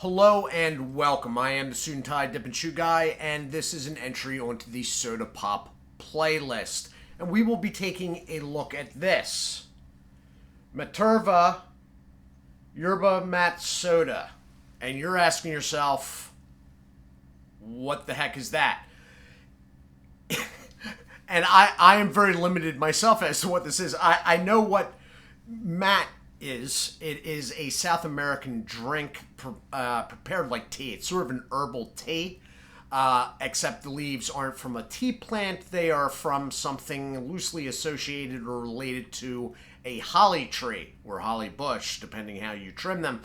Hello and welcome. I am the Suit&Tie Dip&ChewGuy, and this is an entry onto the Soda Pop playlist. And we will be taking a look at this. Materva Yerba Mat Soda. And you're asking yourself, what the heck is that? And I am very limited myself as to what this is. I know what mat is. It is a South American drink prepared like tea. It's sort of an herbal tea, except the leaves aren't from a tea plant. They are from something loosely associated or related to a holly tree or holly bush, depending how you trim them.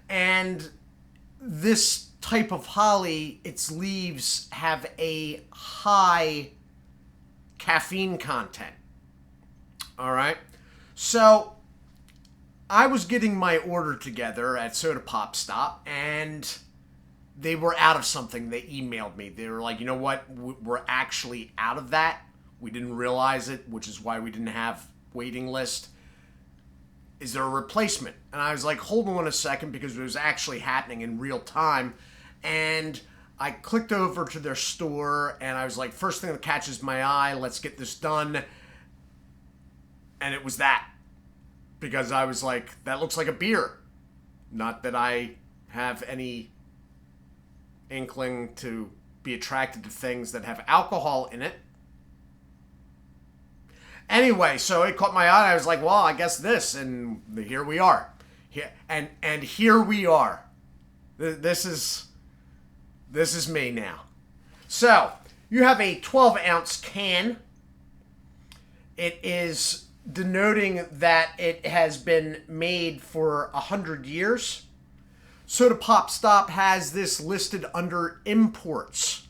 And this type of holly, its leaves have a high caffeine content. All right. So I was getting my order together at Soda Pop Stop, and they were out of something. They emailed me. They were like, you know what? We're actually out of that. We didn't realize it, which is why we didn't have waiting list. Is there a replacement? And I was like, hold on a second, because it was actually happening in real time. And I clicked over to their store, and I was like, first thing that catches my eye, let's get this done. And it was that. Because I was like, that looks like a beer. Not that I have any inkling to be attracted to things that have alcohol in it. Anyway, so it caught my eye. I was like, well, I guess this. And here we are. And here we are. This is me now. So, you have a 12-ounce can. It is denoting that it has been made for 100 years. Soda Pop Stop has this listed under imports.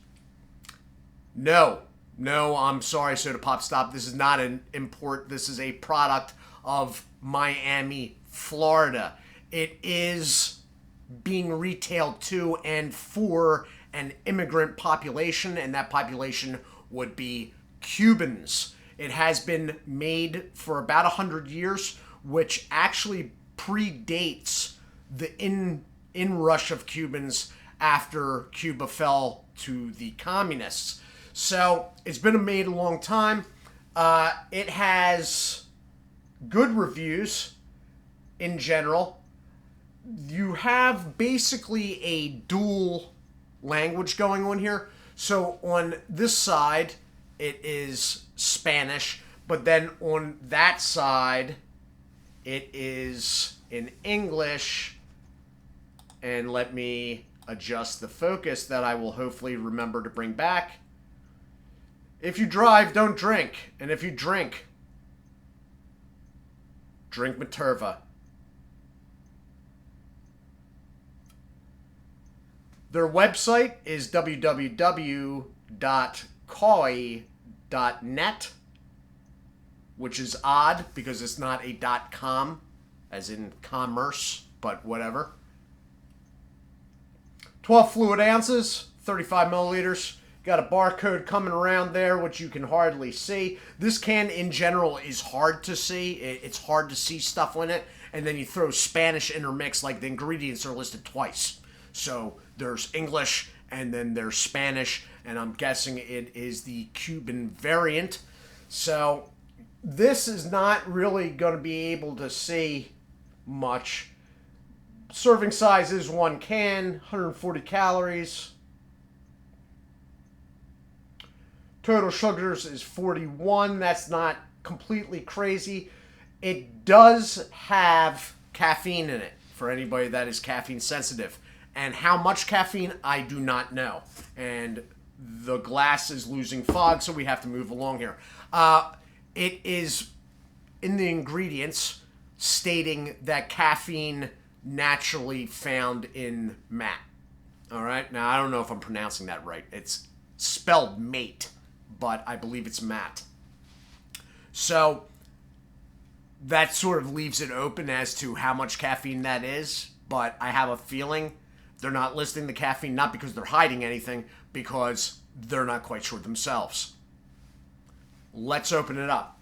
No, I'm sorry, Soda Pop Stop. This is not an import. This is a product of Miami, Florida. It is being retailed to and for an immigrant population, and that population would be Cubans. It has been made for about 100 years, which actually predates the inrush of Cubans after Cuba fell to the communists. So it's been made a long time. It has good reviews in general. You have basically a dual language going on here. So on this side, it is Spanish, but then on that side, it is in English. And let me adjust the focus that I will hopefully remember to bring back. If you drive, don't drink. And if you drink, drink Materva. Their website is www.koi.net, which is odd because it's not a .com, as in commerce, but whatever. 12 fluid ounces, 35 milliliters. Got a barcode coming around there, which you can hardly see. This can, in general, is hard to see. It's hard to see stuff in it. And then you throw Spanish intermix, like the ingredients are listed twice. So there's English, and then there's Spanish, and I'm guessing it is the Cuban variant. So this is not really going to be able to see much. Serving size is 1 can, 140 calories. Total sugars is 41. That's not completely crazy. It does have caffeine in it for anybody that is caffeine sensitive. And how much caffeine, I do not know. And the glass is losing fog, so we have to move along here. It is in the ingredients stating that caffeine naturally found in mat. All right? Now, I don't know if I'm pronouncing that right. It's spelled mate, but I believe it's mat. So that sort of leaves it open as to how much caffeine that is, but I have a feeling they're not listing the caffeine, not because they're hiding anything, because they're not quite sure themselves. Let's open it up.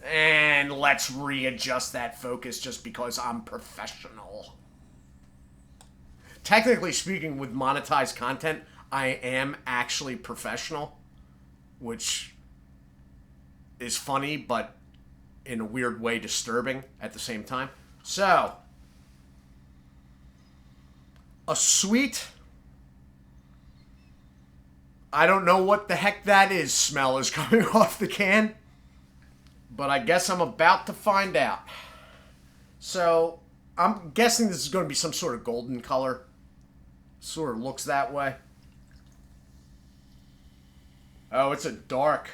And let's readjust that focus just because I'm professional. technically speaking, with monetized content, I am actually professional, which is funny, but in a weird way disturbing at the same time. So, a sweet, I don't know what the heck that is, smell is coming off the can, but I guess I'm about to find out. So, I'm guessing this is going to be some sort of golden color. Sort of looks that way. Oh, it's a dark.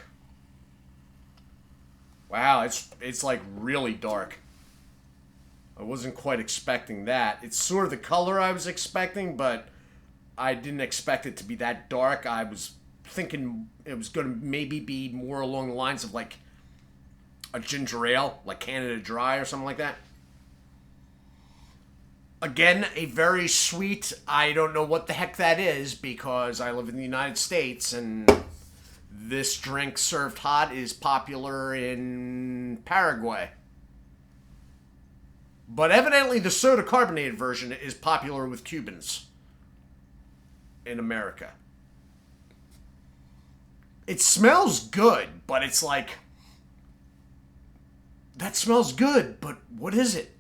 Wow, it's like really dark. I wasn't quite expecting that. It's sort of the color I was expecting, but I didn't expect it to be that dark. I was thinking it was going to maybe be more along the lines of like a ginger ale, like Canada Dry or something like that. Again, a very sweet, I don't know what the heck that is because I live in the United States and this drink served hot is popular in Paraguay. But evidently the soda carbonated version is popular with Cubans in America. It smells good, but it's like, that smells good, but what is it?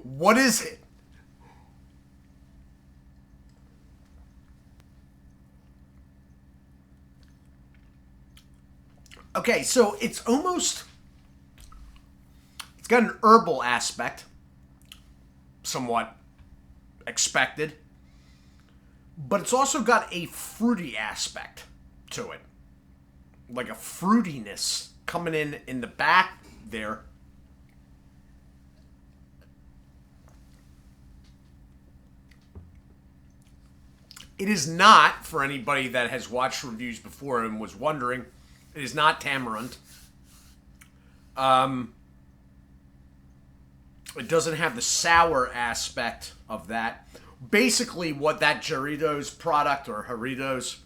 What is it? Okay, so it's got an herbal aspect, somewhat expected, but it's also got a fruity aspect to it. Like a fruitiness coming in the back there. It is not, for anybody that has watched reviews before and was wondering, it is not tamarind. It doesn't have the sour aspect of that. Basically, what that Jarritos product or Jarritos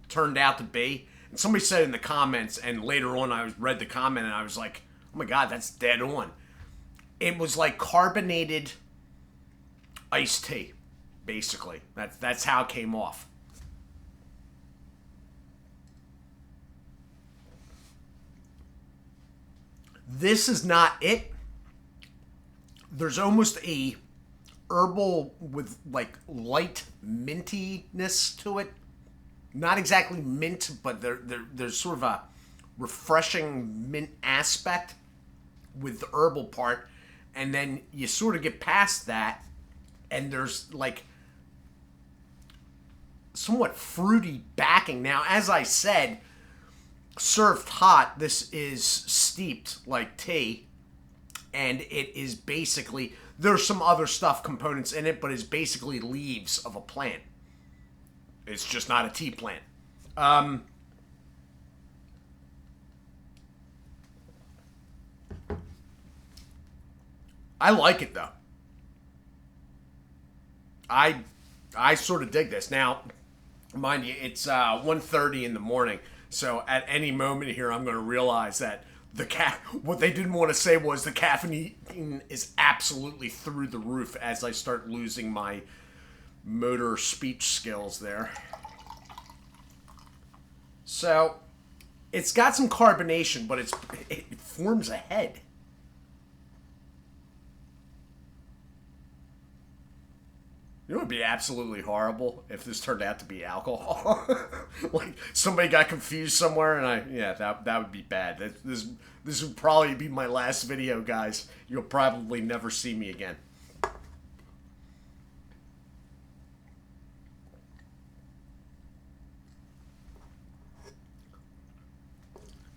turned out to be, and somebody said in the comments, and later on I read the comment and I was like, oh my god, that's dead on. It was like carbonated iced tea, basically. That's how it came off. This is not it. There's almost a herbal with like light mintiness to it. Not exactly mint, but there's sort of a refreshing mint aspect with the herbal part. And then you sort of get past that, and there's like somewhat fruity backing. Now, as I said, served hot, this is steeped like tea. And it is basically, there's some other stuff, components in it, but it's basically leaves of a plant. It's just not a tea plant. I like it though. I sort of dig this. Now, mind you, it's 1:30 in the morning, so at any moment here, I'm going to realize that what they didn't want to say was the caffeine is absolutely through the roof as I start losing my motor speech skills there. So, it's got some carbonation, but it forms a head. You know what would be absolutely horrible if this turned out to be alcohol? Like somebody got confused somewhere, and that would be bad. This would probably be my last video, guys. You'll probably never see me again.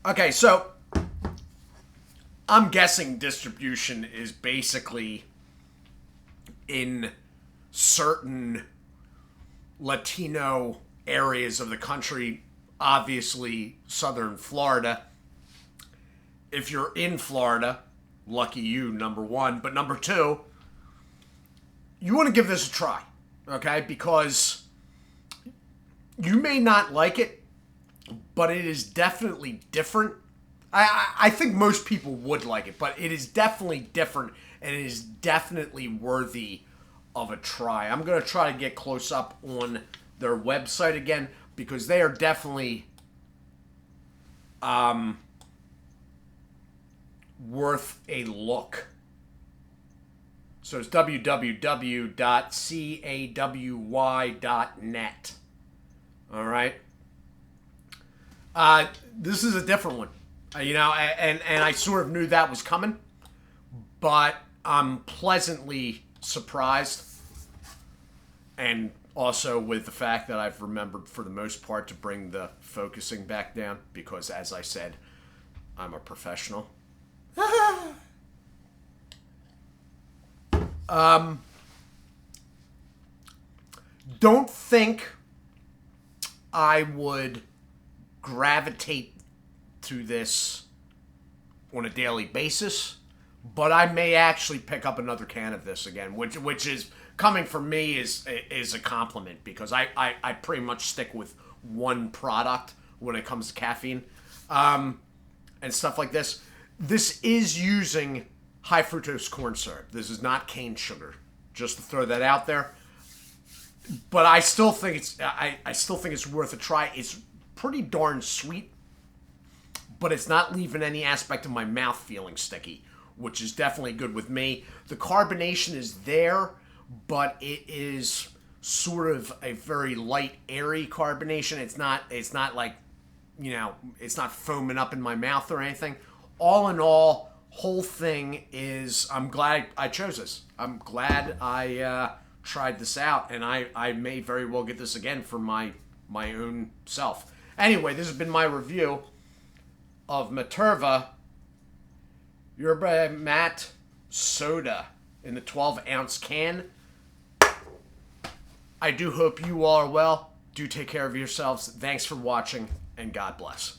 Okay, so I'm guessing distribution is basically in certain Latino areas of the country, obviously southern Florida. If you're in Florida, lucky you, number one. But number two, you want to give this a try. Okay? Because you may not like it, but it is definitely different. I think most people would like it, but it is definitely different, and it is definitely worthy of a try. I'm going to try to get close up on their website again, because they are definitely worth a look. So it's www.cawy.net. All right. This is a different one. And I sort of knew that was coming, but I'm pleasantly surprised. And also with the fact that I've remembered for the most part to bring the focusing back down, because as I said, I'm a professional. Don't think I would gravitate to this on a daily basis, but I may actually pick up another can of this again, which is coming from me is a compliment, because I pretty much stick with one product when it comes to caffeine and stuff like this. This is using high fructose corn syrup. This is not cane sugar. Just to throw that out there. But I still think it's worth a try. It's pretty darn sweet, but it's not leaving any aspect of my mouth feeling sticky, which is definitely good with me. The carbonation is there, but it is sort of a very light, airy carbonation. It's not like, it's not foaming up in my mouth or anything. All in all, whole thing is, I'm glad I chose this. I'm glad I tried this out, and I may very well get this again for my own self. Anyway, this has been my review of Materva Yerba Matte Soda in the 12-ounce can. I do hope you all are well. Do take care of yourselves. Thanks for watching, and God bless.